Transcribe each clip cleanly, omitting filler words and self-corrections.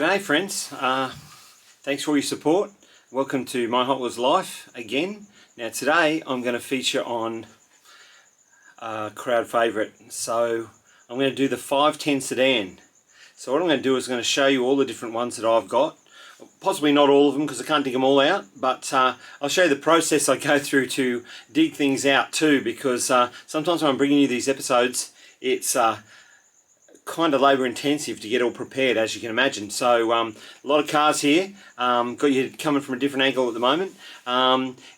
G'day friends, thanks for all your support. Welcome to My Hot Wheels Life again. Now today I'm going to feature on a crowd favourite. So I'm going to do the 510 sedan. So what I'm going to do is I'm going to show you all the different ones that I've got. Possibly not all of them because I can't dig them all out, but I'll show you the process I go through to dig things out too, because sometimes when I'm bringing you these episodes it's kind of labour intensive to get all prepared, as you can imagine. So a lot of cars here, got you coming from a different angle at the moment.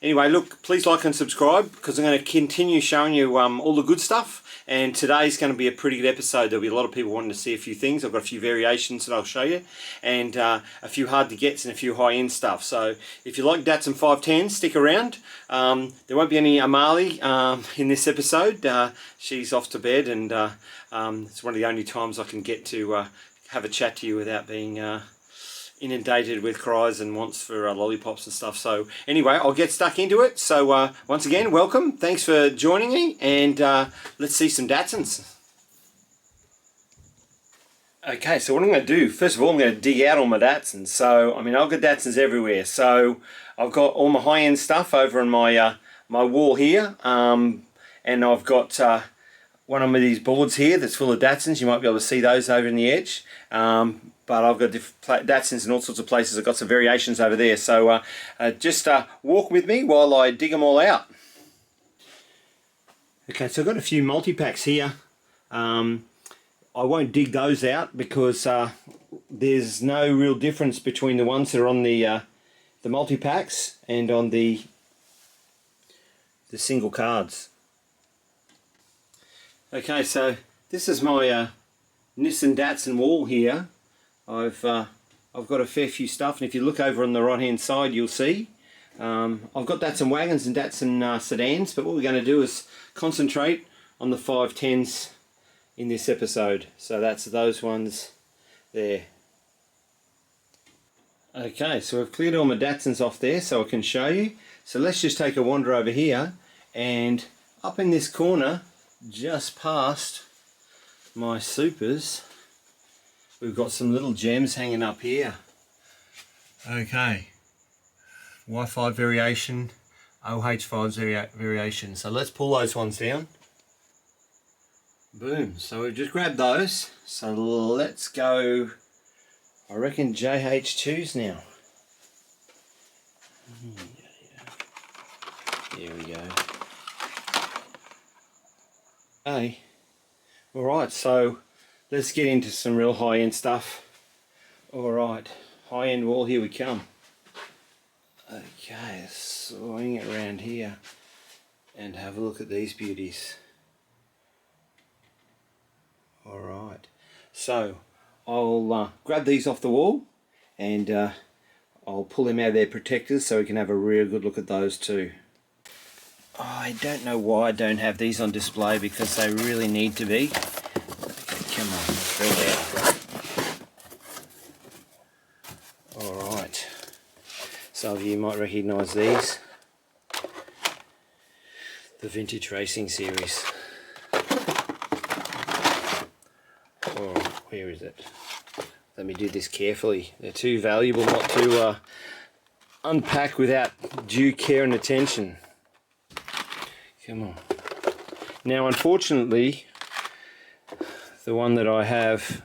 Anyway, look, please like and subscribe because I'm going to continue showing you all the good stuff, and today's going to be a pretty good episode. There'll be a lot of people wanting to see a few things. I've got a few variations that I'll show you, and a few hard to gets and a few high end stuff. So if you like Datsun 510, stick around. There won't be any Amali in this episode. She's off to bed, and it's one of the only times I can get to have a chat to you without being inundated with cries and wants for lollipops and stuff. So anyway, I'll get stuck into it. So once again, welcome. Thanks for joining me, and let's see some Datsuns. Okay, so what I'm going to do, first of all, I'm going to dig out all my Datsuns. So, I mean, I've got Datsuns everywhere. So I've got all my high-end stuff over on my my wall here, and I've got one of these boards here that's full of Datsuns. You might be able to see those over in the edge. But I've got different Datsuns in all sorts of places. I've got some variations over there. So just walk with me while I dig them all out. Okay, so I've got a few multi-packs here. I won't dig those out because there's no real difference between the ones that are on the multi-packs and on the single cards. Okay, so this is my Nissan Datsun wall here. I've got a fair few stuff, and if you look over on the right hand side you'll see I've got Datsun wagons and Datsun sedans, but what we're going to do is concentrate on the 510s in this episode. So that's those ones there. Okay, so I've cleared all my Datsuns off there so I can show you. So let's just take a wander over here, and up in this corner just past my supers we've got some little gems hanging up here. Okay, Y5 variation, OH5 variation. So let's pull those ones down. Boom, so we've just grabbed those. So let's go, I reckon JH2s now. There we go. Hey, alright, so let's get into some real high-end stuff. Alright, high-end wall, here we come. Okay, swing it around here and have a look at these beauties. Alright, so I'll grab these off the wall, and I'll pull them out of their protectors so we can have a real good look at those too. I don't know why I don't have these on display, because they really need to be. Okay, come on, let's roll out. Alright, some of you might recognise these. The Vintage Racing series. Oh, where is it? Let me do this carefully. They're too valuable not to unpack without due care and attention. Come on. Now, unfortunately, the one that I have,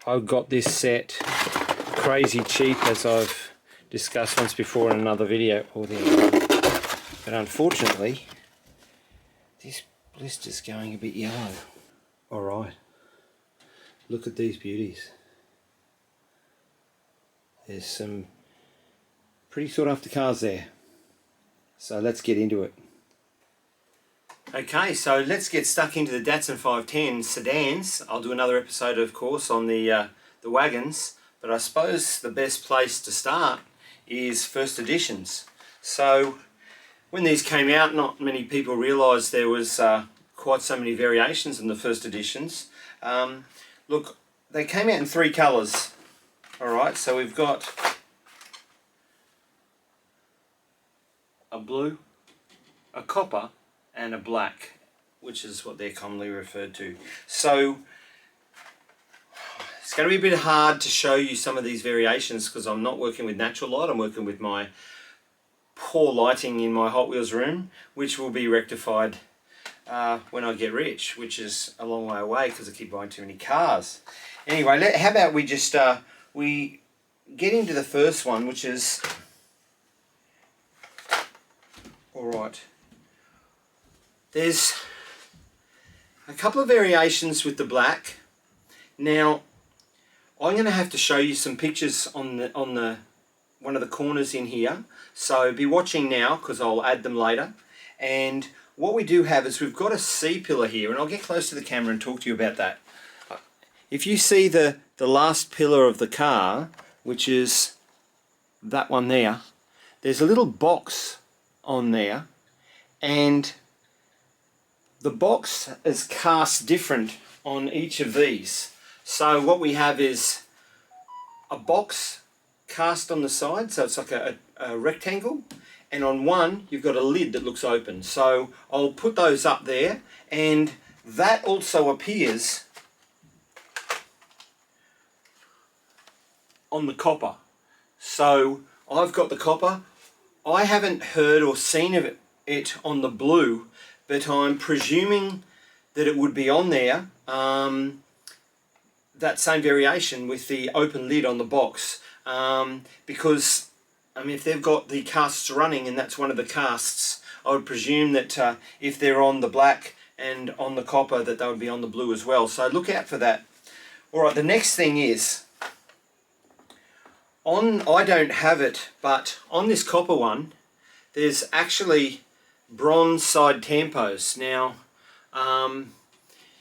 I've got this set crazy cheap, as I've discussed once before in another video. Oh, there you go. But unfortunately, this blister's going a bit yellow. Alright, look at these beauties. There's some pretty sought after cars there. So let's get into it. Okay, so let's get stuck into the Datsun 510 sedans. I'll do another episode, of course, on the wagons, but I suppose the best place to start is first editions. So when these came out, not many people realised there was quite so many variations in the first editions. Look, they came out in 3 colours. Alright, so we've got a blue, a copper, and a black, which is what they're commonly referred to. So It's going to be a bit hard to show you some of these variations because I'm not working with natural light. I'm working with my poor lighting in my Hot Wheels room, which will be rectified when I get rich, which is a long way away because I keep buying too many cars. Anyway, how about we just we get into the first one, which is alright. There's a couple of variations with the black. Now I'm going to have to show you some pictures on the one of the corners in here, so be watching now because I'll add them later. And what we do have is we've got a C-pillar here, and I'll get close to the camera and talk to you about that. If you see the last pillar of the car, which is that one there, there's a little box on there, and the box is cast different on each of these. So what we have is a box cast on the side, so it's like a rectangle, and on one you've got a lid that looks open. So I'll put those up there, and that also appears on the copper. So I've got the copper. I haven't heard or seen of it on the blue, but I'm presuming that it would be on there, that same variation with the open lid on the box, because I mean, if they've got the casts running and that's one of the casts, I would presume that if they're on the black and on the copper, that they would be on the blue as well. So look out for that. Alright, the next thing is, I don't have it, but on this copper one, there's actually bronze side tampos. Now,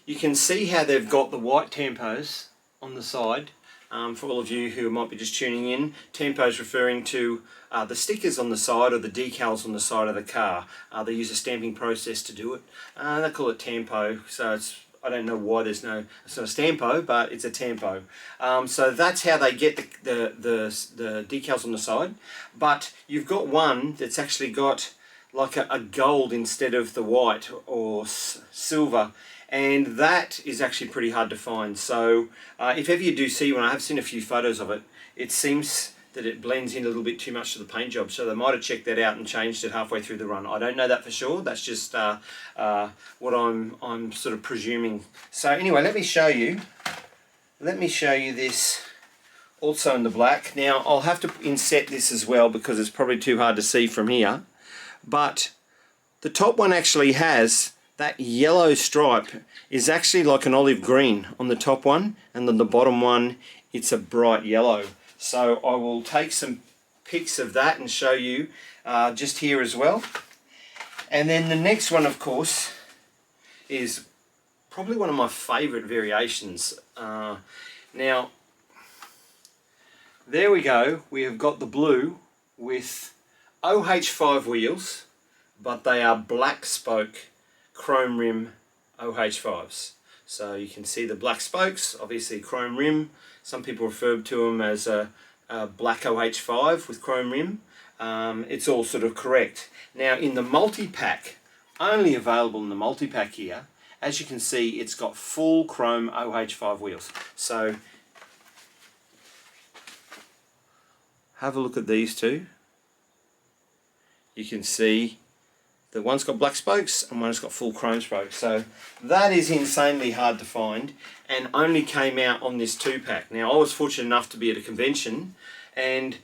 you can see how they've got the white tampos on the side. For all of you who might be just tuning in, tampos referring to the stickers on the side or the decals on the side of the car. They use a stamping process to do it. They call it tampo, so it's, I don't know why it's not a stampo, but it's a tampo. So that's how they get the decals on the side. But you've got one that's actually got like a gold instead of the white or silver, and that is actually pretty hard to find. So if ever you do see one, I have seen a few photos of it, it seems that it blends in a little bit too much to the paint job, so they might have checked that out and changed it halfway through the run. I don't know that for sure, that's just what I'm sort of presuming. So anyway, let me show you this also in the black. Now I'll have to inset this as well because it's probably too hard to see from here, but the top one actually has that yellow stripe is actually like an olive green on the top one, and then the bottom one, it's a bright yellow. So I will take some pics of that and show you just here as well. And then the next one, of course, is probably one of my favourite variations. Now, there we go. We have got the blue with OH5 wheels, but they are black spoke chrome rim OH5s. So you can see the black spokes, obviously chrome rim. Some people refer to them as a black OH5 with chrome rim. It's all sort of correct. Now in the multi-pack, only available in the multi-pack here, as you can see, it's got full chrome OH5 wheels. So have a look at these two. You can see that one's got black spokes and one's got full chrome spokes. So that is insanely hard to find and only came out on this 2-pack. Now I was fortunate enough to be at a convention, and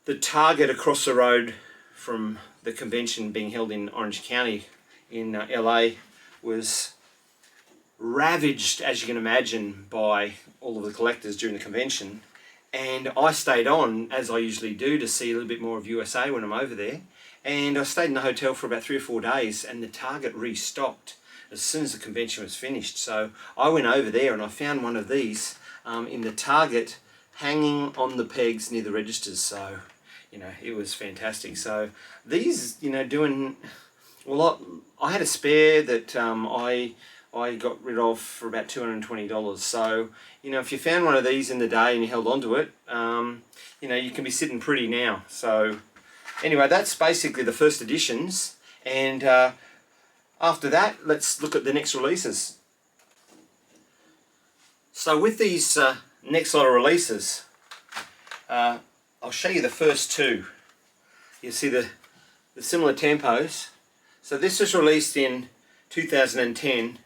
the Target across the road from the convention being held in Orange County in LA was ravaged, as you can imagine, by all of the collectors during the convention. And I stayed on, as I usually do, to see a little bit more of USA when I'm over there. And I stayed in the hotel for about 3 or 4 days, and the Target restocked as soon as the convention was finished. So I went over there and I found one of these in the Target hanging on the pegs near the registers. So, you know, it was fantastic. So these, you know, doing, well, I had a spare that I got rid of for about $220. So, you know, if you found one of these in the day and you held on to it, you know, you can be sitting pretty now. So anyway, that's basically the first editions, and after that, let's look at the next releases. So with these next lot of releases, I'll show you the first two. You see the similar tempos. So this was released in 2010,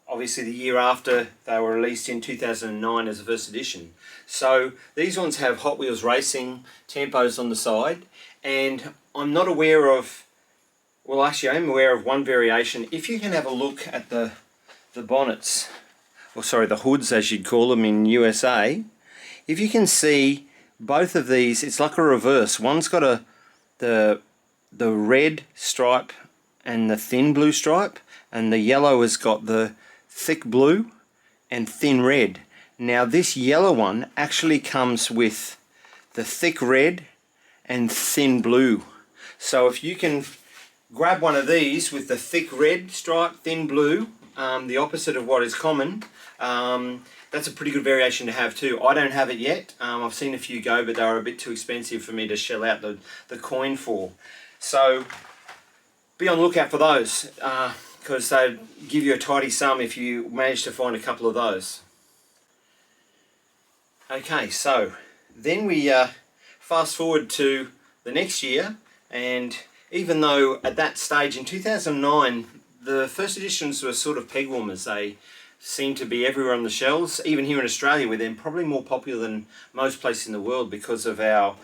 obviously the year after they were released in 2009 as a first edition. So these ones have Hot Wheels Racing tempos on the side, and I'm not aware of, well actually I am aware of one variation. If you can have a look at the bonnets, or sorry, the hoods as you'd call them in USA, if you can see both of these, it's like a reverse. One's got the red stripe and the thin blue stripe, and the yellow has got the thick blue and thin red. Now this yellow one actually comes with the thick red and thin blue. So if you can grab one of these with the thick red stripe, thin blue, the opposite of what is common, that's a pretty good variation to have too. I don't have it yet. I've seen a few go, but they were a bit too expensive for me to shell out the coin for. So be on the lookout for those, because they give you a tidy sum if you manage to find a couple of those. Okay, so then we fast forward to the next year, and even though at that stage in 2009 the first editions were sort of peg warmers, they seem to be everywhere on the shelves. Even here in Australia, where they're probably more popular than most places in the world because of our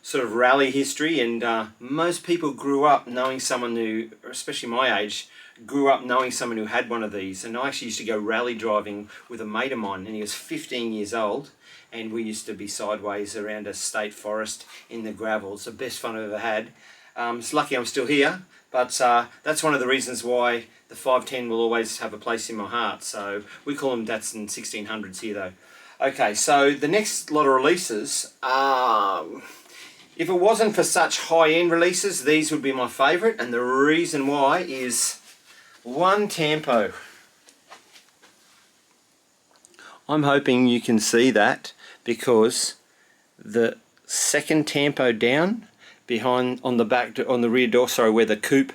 sort of rally history, and most people grew up knowing someone who, especially my age, grew up knowing someone who had one of these. And I actually used to go rally driving with a mate of mine, and he was 15 years old, and we used to be sideways around a state forest in the gravel. It's the best fun I've ever had. It's lucky I'm still here, but that's one of the reasons why the 510 will always have a place in my heart. So we call them Datsun 1600s here though. Okay, so the next lot of releases, if it wasn't for such high-end releases, these would be my favourite, and the reason why is one tempo. I'm hoping you can see that, because the second tempo down behind on the rear door, sorry, where the coupe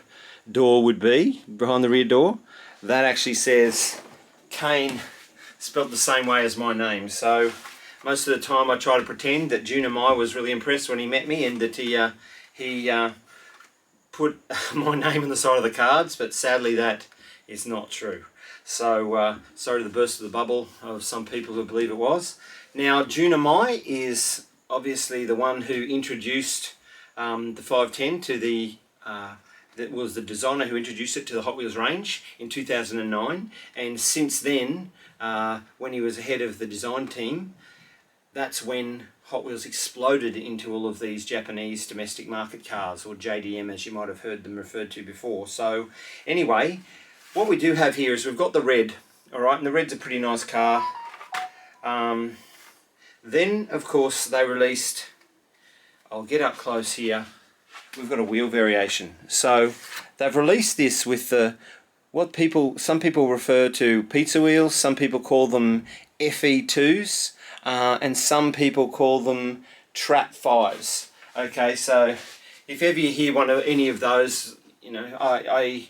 door would be behind the rear door, that actually says Kane, spelled the same way as my name. So most of the time I try to pretend that Junior Mai was really impressed when he met me, and that he put my name on the side of the cards, but sadly that is not true. So sorry to the burst of the bubble of some people who believe it was. Now Junior Mai is obviously the one who introduced the 510 to the that was the designer who introduced it to the Hot Wheels range in 2009, and since then, when he was head of the design team, that's when Hot Wheels exploded into all of these Japanese domestic market cars, or JDM as you might have heard them referred to before. So anyway, what we do have here is we've got the red, alright, and the red's a pretty nice car. Then of course they released, I'll get up close here, we've got a wheel variation. So they've released this with the some people refer to pizza wheels, some people call them FE2s, and some people call them Trap 5s. Okay, so if ever you hear any of those, you know, I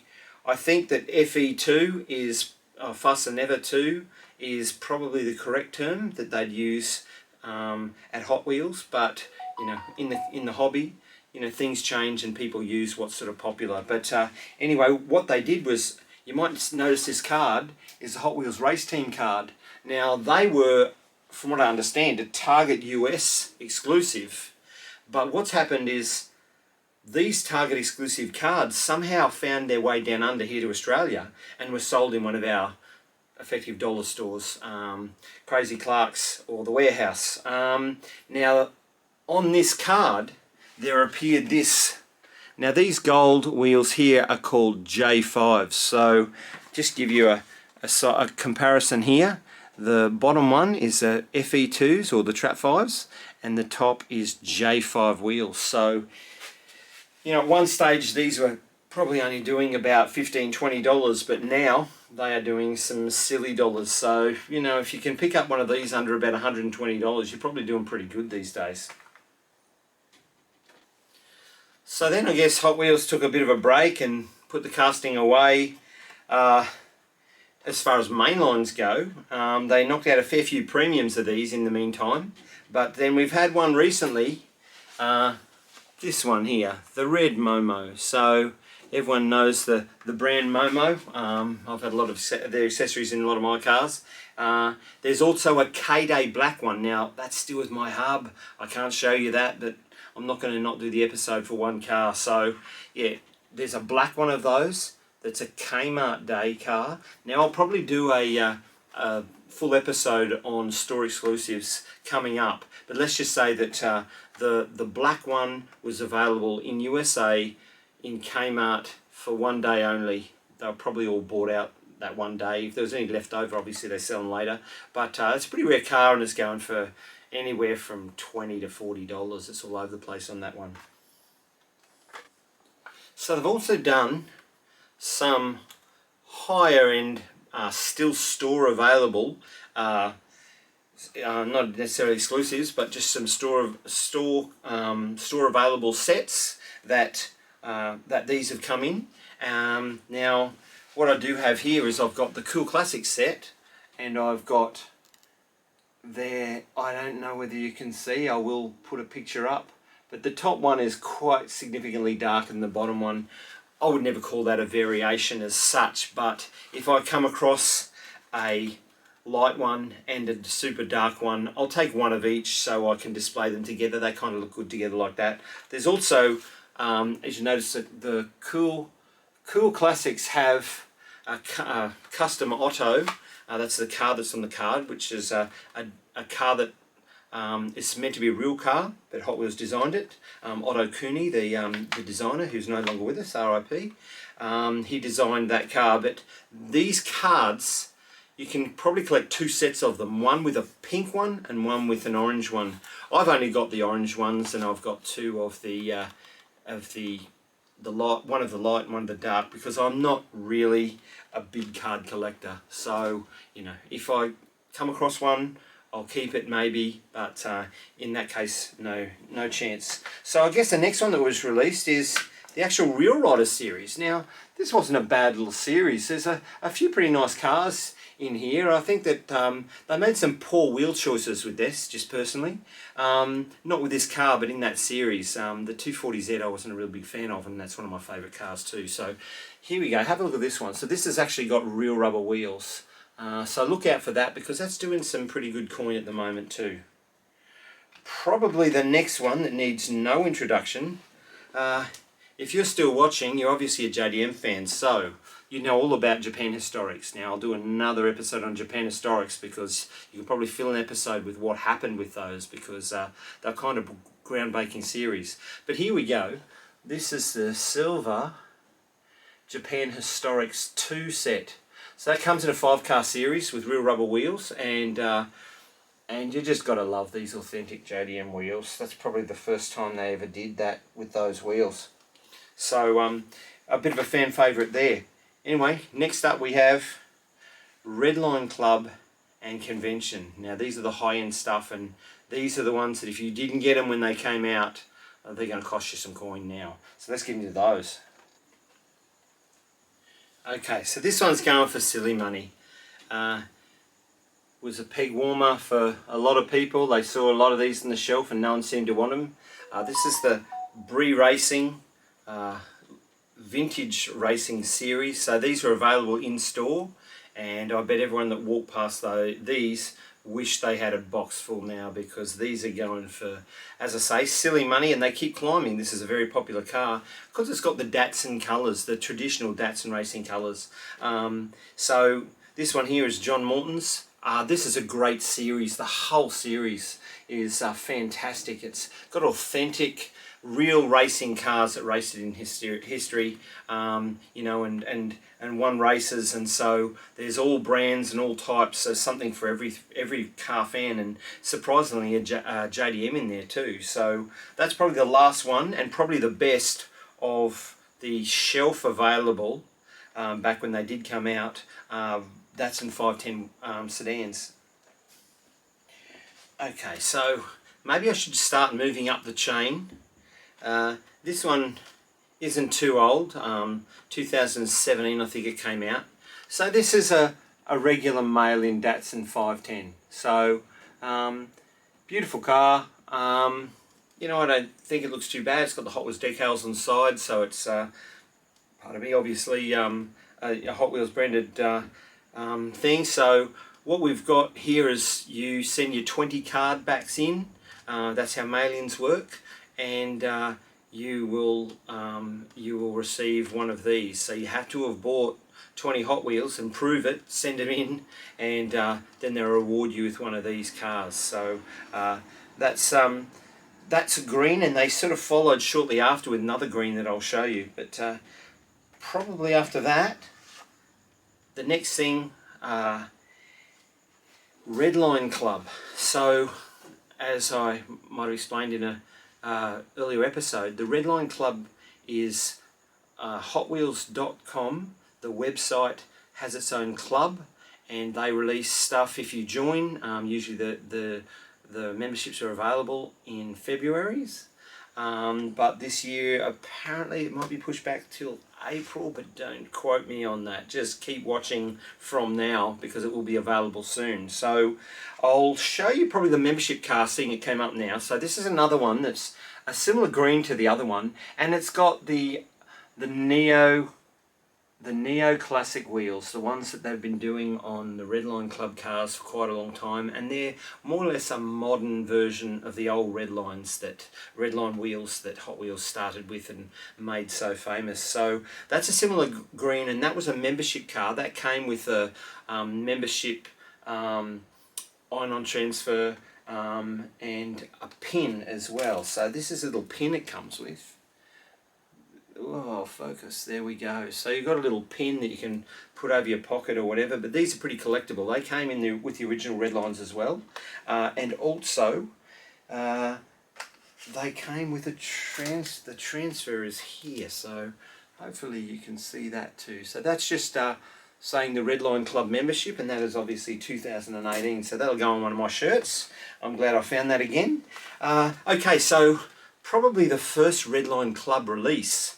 think that FE2 is, Fuss and Never 2 is probably the correct term that they'd use at Hot Wheels, but you know, in the hobby, you know, things change and people use what's sort of popular. But anyway, what they did was, you might notice this card is a Hot Wheels race team card. Now they were, from what I understand, a Target US exclusive, but what's happened is these Target exclusive cards somehow found their way down under here to Australia and were sold in one of our effective dollar stores, Crazy Clark's or the Warehouse. Now on this card there appeared this. Now these gold wheels here are called J5s, so just give you a comparison here. The bottom one is the FE2s or the Trap 5s, and the top is J5 wheels. So you know, at one stage these were probably only doing about $15–20, but now they are doing some silly dollars. So you know, if you can pick up one of these under about $120, you're probably doing pretty good these days. So then I guess Hot Wheels took a bit of a break and put the casting away. as far as mainlines go. They knocked out a fair few premiums of these in the meantime. But then we've had one recently, this one here, the red Momo. So everyone knows the brand Momo. I've had a lot of their accessories in a lot of my cars. There's also a K-Day black one. Now that's still with my hub. I can't show you that, but I'm not going to not do the episode for one car. So yeah, there's a black one of those. That's a Kmart Day car. Now I'll probably do a full episode on store exclusives coming up. But let's just say that the black one was available in USA in Kmart for one day only. They were probably all bought out that one day. If there was any left over, obviously they sell them later. But it's a pretty rare car, and it's going for anywhere from $20 to $40. It's all over the place on that one. So they've also done some higher end, still store available, not necessarily exclusives, but just some store available sets that these have come in. Now what I do have here is I've got the Cool Classic set, and I've got there, I don't know whether you can see, I will put a picture up, but the top one is quite significantly darker than the bottom one. I would never call that a variation as such, but if I come across a light one and a super dark one, I'll take one of each so I can display them together. They kind of look good together like that. There's also, as you notice, the Cool Classics have a custom auto. That's the car that's on the card, which is a car that it's meant to be a real car, but Hot Wheels designed it. Otto Cooney, the designer, who's no longer with us, RIP, he designed that car. But these cards, you can probably collect two sets of them, one with a pink one and one with an orange one. I've only got the orange ones, and I've got two of the light, one of the light and one of the dark, because I'm not really a big card collector. So, you know, if I come across one, I'll keep it maybe, but in that case, no chance. So I guess the next one that was released is the actual Real Rider series. Now, this wasn't a bad little series. There's a few pretty nice cars in here. I think that they made some poor wheel choices with this, just personally. Not with this car, but in that series. The 240Z I wasn't a real big fan of, and that's one of my favourite cars too. So here we go. Have a look at this one. So this has actually got real rubber wheels. So look out for that, because that's doing some pretty good coin at the moment too. Probably the next one that needs no introduction. If you're still watching, you're obviously a JDM fan, so you know all about Japan Historics. Now I'll do another episode on Japan Historics, because you can probably fill an episode with what happened with those, because they're kind of groundbreaking series. But here we go. This is the silver Japan Historics 2 set. So that comes in a 5-car series with real rubber wheels, and you just got to love these authentic JDM wheels. That's probably the first time they ever did that with those wheels. So a bit of a fan favourite there. Anyway, next up we have Redline Club and Convention. Now these are the high-end stuff, and these are the ones that if you didn't get them when they came out, they're going to cost you some coin now. So let's get into those. Okay, so this one's going for silly money. Was a peg warmer for a lot of people. They saw a lot of these on the shelf and no one seemed to want them. This is the Brie Racing Vintage Racing Series. So these are available in store, and I bet everyone that walked past these wish they had a box full now, because these are going for, as I say, silly money, and they keep climbing. This is a very popular car because it's got the Datsun colours, the traditional Datsun racing colours. So this one here is John Morton's. This is a great series. The whole series is fantastic. It's got authentic, real racing cars that raced it in history, you know, and won races, and so there's all brands and all types. So something for every car fan, and surprisingly a JDM in there too. So that's probably the last one, and probably the best of the shelf available back when they did come out. Datsun 510 sedans. Okay, so maybe I should start moving up the chain. This one isn't too old, 2017 I think it came out. So this is a a regular mail-in Datsun 510. So beautiful car. You know, I don't think it looks too bad. It's got the Hot Wheels decals on the side, so it's pardon me, obviously a Hot Wheels branded thing. So what we've got here is you send your 20 card backs in. That's how mail-ins work, and you will receive one of these. So you have to have bought 20 Hot Wheels and prove it, send them in, and then they'll reward you with one of these cars. So that's green, and they sort of followed shortly after with another green that I'll show you. But probably after that, the next thing, Redline Club. So as I might have explained in a earlier episode, the Redline Club is hotwheels.com. The website has its own club, and they release stuff if you join. Usually the memberships are available in February's, but this year apparently it might be pushed back till April, but don't quote me on that. Just keep watching from now, because it will be available soon. So I'll show you probably the membership car, seeing it came up now. So this is another one that's a similar green to the other one, and it's got the Neo Classic wheels, the ones that they've been doing on the Redline Club cars for quite a long time, and they're more or less a modern version of the old Redline wheels that Hot Wheels started with and made so famous. So that's a similar green, and that was a membership car that came with a membership ion transfer and a pin as well. So this is a little pin it comes with. Oh, focus, there we go. So you've got a little pin that you can put over your pocket or whatever, but these are pretty collectible. They came in there with the original Redlines as well, and also they came with the transfer is here, so hopefully you can see that too. So that's just saying the Redline Club membership, and that is obviously 2018, so that'll go on one of my shirts. I'm glad I found that again. Okay, so probably the first Redline Club release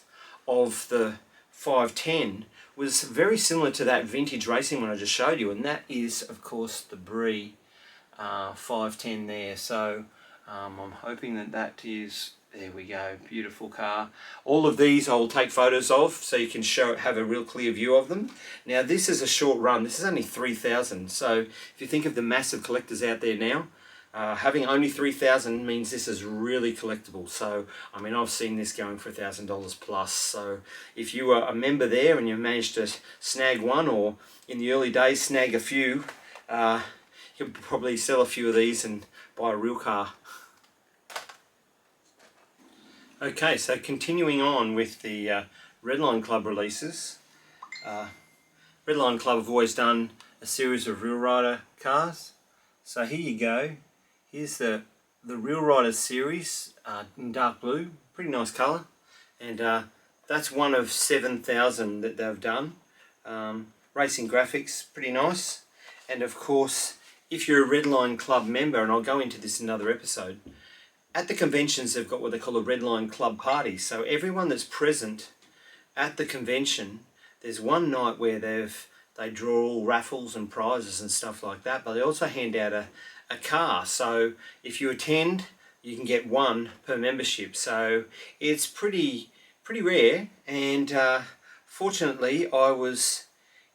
of the 510 was very similar to that vintage racing one I just showed you, and that is of course the Brie 510 there. So I'm hoping that is, there we go, beautiful car. All of these I'll take photos of so you can have a real clear view of them. Now this is a short run, this is only 3,000, so if you think of the massive collectors out there now, having only 3,000 means this is really collectible. So I mean, I've seen this going for $1,000 plus. So if you are a member there and you managed to snag one, or in the early days snag a few, you could probably sell a few of these and buy a real car. Okay, so continuing on with the Redline Club releases. Redline Club have always done a series of Real Rider cars. So here you go. Here's the Real Rider series in dark blue, pretty nice colour, and that's one of 7,000 that they've done. Racing graphics, pretty nice, and of course, if you're a Redline Club member, and I'll go into this in another episode, at the conventions they've got what they call a Redline Club party. So everyone that's present at the convention, there's one night where they draw all raffles and prizes and stuff like that, but they also hand out a car. So if you attend, you can get one per membership. So it's pretty rare, and fortunately I was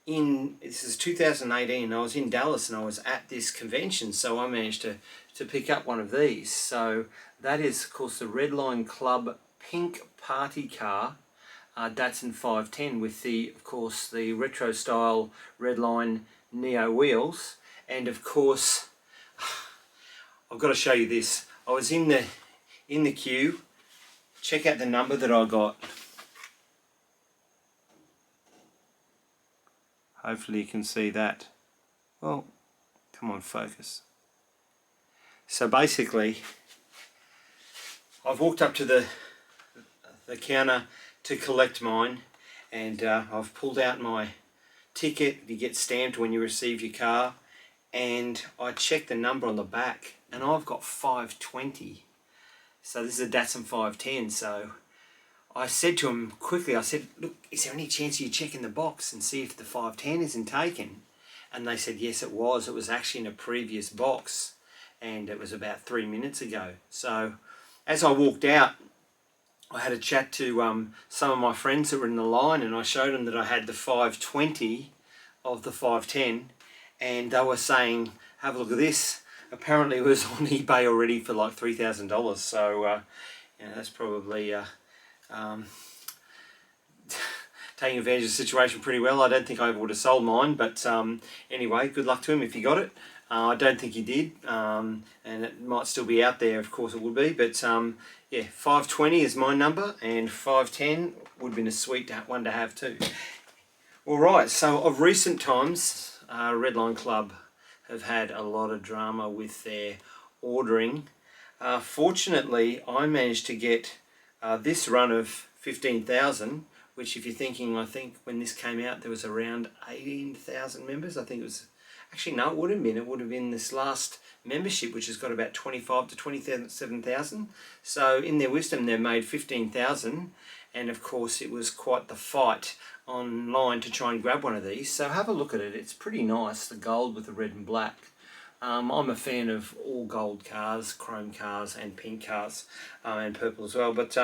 in, this is 2018, I was in Dallas and I was at this convention, so I managed to pick up one of these. So that is of course the Redline Club pink party car, Datsun 510, with of course the retro style Redline Neo wheels. And of course I've got to show you this. I was in the queue. Check out the number that I got. Hopefully you can see that. Well, come on, focus. So basically, I've walked up to the counter to collect mine, and I've pulled out my ticket. You get stamped when you receive your car, and I checked the number on the back, and I've got 520. So this is a Datsun 510. So I said to him quickly, I said, look, is there any chance of you checking the box and see if the 510 isn't taken? And they said yes, it was. It was actually in a previous box, and it was about 3 minutes ago. So as I walked out, I had a chat to some of my friends that were in the line, and I showed them that I had the 520 of the 510, and they were saying, have a look at this. Apparently it was on eBay already for like $3,000. So you know, that's probably taking advantage of the situation pretty well. I don't think I would have sold mine, but anyway, good luck to him if he got it. I don't think he did, and it might still be out there, of course it would be, but yeah, 520 is my number, and 510 would have been a sweet one to have too. Alright, so of recent times, Redline Club have had a lot of drama with their ordering. Fortunately, I managed to get this run of 15,000, which if you're thinking, I think when this came out there was around 18,000 members. I think it was, actually no, it would have been this last membership, which has got about 25 to 27,000. So in their wisdom they've made 15,000, and of course it was quite the fight online to try and grab one of these. So have a look at it, it's pretty nice, the gold with the red and black. I'm a fan of all gold cars, chrome cars and pink cars, and purple as well, but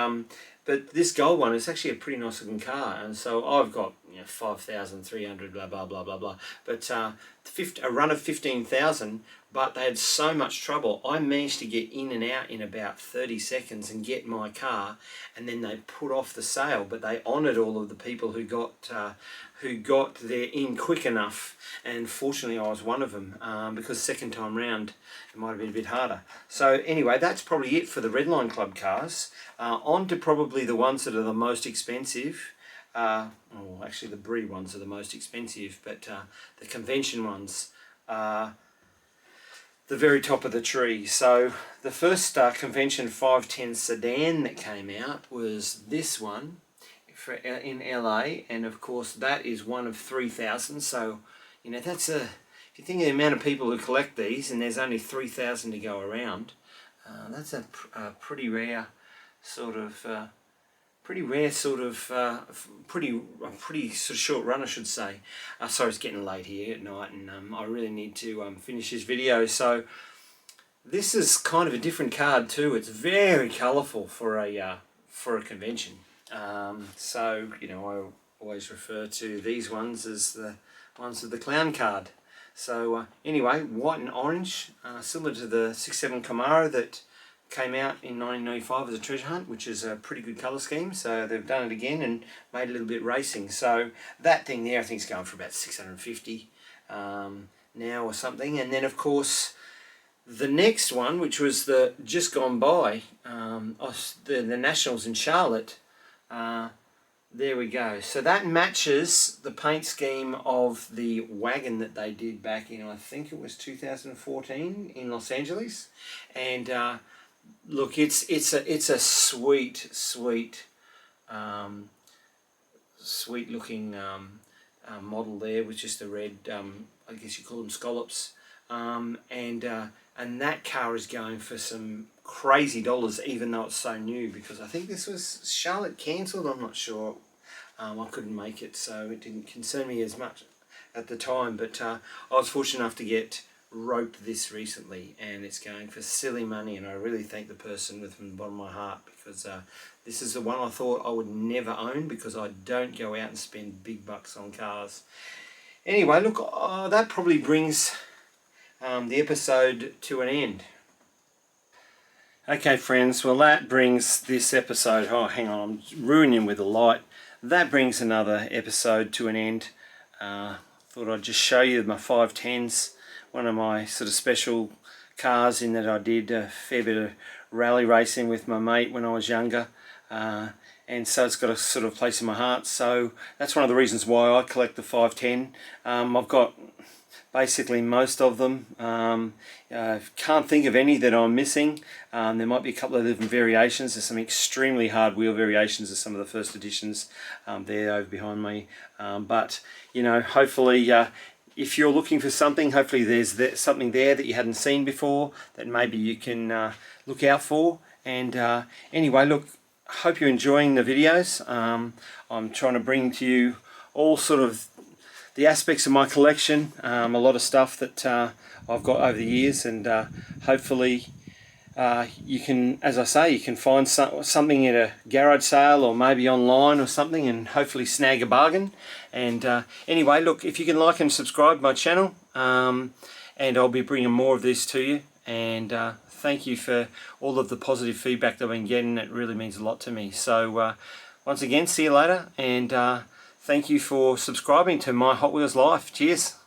this gold one is actually a pretty nice looking car, and so I've got 5,300 blah blah blah blah blah, but a run of 15,000, but they had so much trouble. I managed to get in and out in about 30 seconds and get my car, and then they put off the sale, but they honoured all of the people who got there in quick enough, and fortunately I was one of them, because second time round it might have been a bit harder. So anyway, that's probably it for the Redline Club cars. On to probably the ones that are the most expensive. Well, actually the Brie ones are the most expensive, but the convention ones are the very top of the tree. So the first convention 510 sedan that came out was this one in LA, and of course that is one of 3,000. So that's if you think of the amount of people who collect these, and there's only 3,000 to go around, that's a pretty rare sort of pretty sort of short run, I should say. Sorry, it's getting late here at night, and I really need to finish this video. So this is kind of a different card too. It's very colourful for a convention. So I always refer to these ones as the ones with the clown card. So anyway, white and orange, similar to the 67 Camaro that came out in 1995 as a treasure hunt, which is a pretty good colour scheme. So they've done it again and made a little bit racing. So that thing there I think is going for about 650 now or something. And then of course the next one, which was the just gone by, the Nationals in Charlotte, there we go. So that matches the paint scheme of the wagon that they did back in, I think it was 2014 in Los Angeles. And look, it's a sweet looking model there with just the red, I guess you call them scallops, and that car is going for some crazy dollars, even though it's so new, because I think this was Charlotte cancelled, I'm not sure. I couldn't make it, so it didn't concern me as much at the time, but I was fortunate enough to get roped this recently, and it's going for silly money, and I really thank the person from the bottom of my heart, because this is the one I thought I would never own, because I don't go out and spend big bucks on cars. Anyway, look, that probably brings the episode to an end. Okay friends, well that brings this episode, oh hang on, I'm ruining with the light. That brings another episode to an end. Thought I'd just show you my 510s, one of my sort of special cars, in that I did a fair bit of rally racing with my mate when I was younger, and so it's got a sort of place in my heart. So that's one of the reasons why I collect the 510. I've got basically most of them. Can't think of any that I'm missing. There might be a couple of different variations. There's some extremely hard wheel variations of some of the first editions there over behind me, but hopefully if you're looking for something, hopefully there's something there that you hadn't seen before that maybe you can look out for. And anyway, look, hope you're enjoying the videos. I'm trying to bring to you all sort of the aspects of my collection, a lot of stuff that I've got over the years, and hopefully you can, as I say, you can find something at a garage sale or maybe online or something, and hopefully snag a bargain. And anyway, look, if you can like and subscribe to my channel, and I'll be bringing more of this to you. And thank you for all of the positive feedback that I've been getting. It really means a lot to me. So once again, see you later, and thank you for subscribing to My Hot Wheels Life. Cheers.